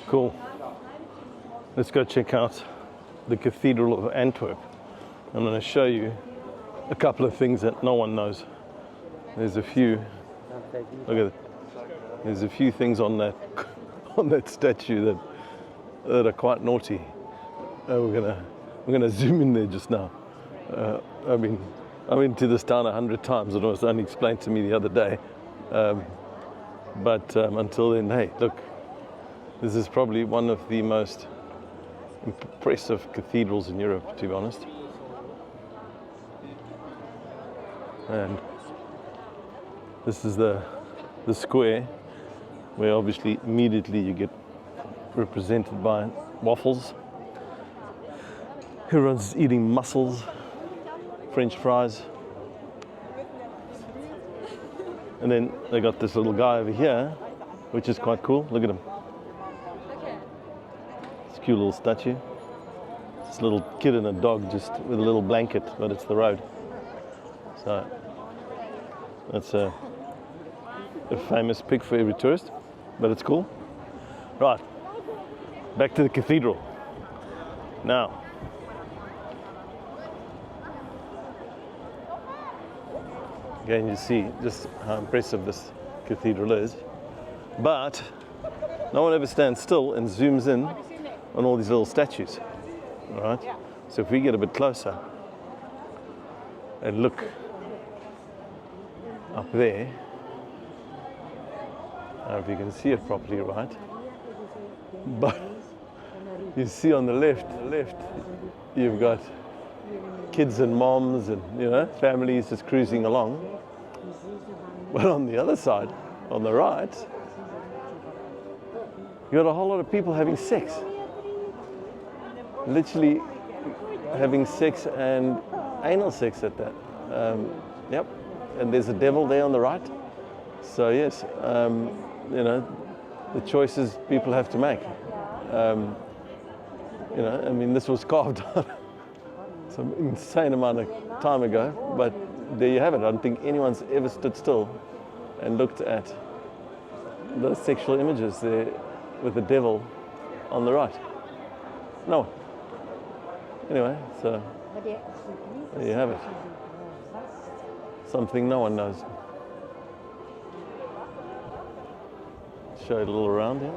Cool. Let's go check out the Cathedral of Antwerp. I'm going to show you a couple of things that no one knows. There's a few. Look at it. There's a few things on that statue that are quite naughty. We're gonna zoom in there just now. I've been to this town 100 times. It was only explained to me the other day. But until then, hey, look, this is probably one of the most impressive cathedrals in Europe, to be honest. And this is the square where obviously immediately you get represented by waffles. Everyone's eating mussels, French fries. And then they got this little guy over here, which is quite cool. Look at him. It's a cute little statue. This little kid and a dog just with a little blanket, but it's the road. So that's a famous pic for every tourist, but it's cool. Right, back to the cathedral. Now, again, you see just how impressive this cathedral is. But no one ever stands still and zooms in on all these little statues. All right? So if we get a bit closer and look up there, I don't know if you can see it properly, right? But you see on the left, you've got kids and moms and, families just cruising along. But on the other side, on the right, you got a whole lot of people having sex. Literally having sex and anal sex at that. Yep. And there's a devil there on the right. So yes, the choices people have to make. This was carved out some insane amount of time ago, but there you have it. I don't think anyone's ever stood still and looked at those sexual images there with the devil on the right. No one. Anyway, so there you have it. Something no one knows. Show it a little around here.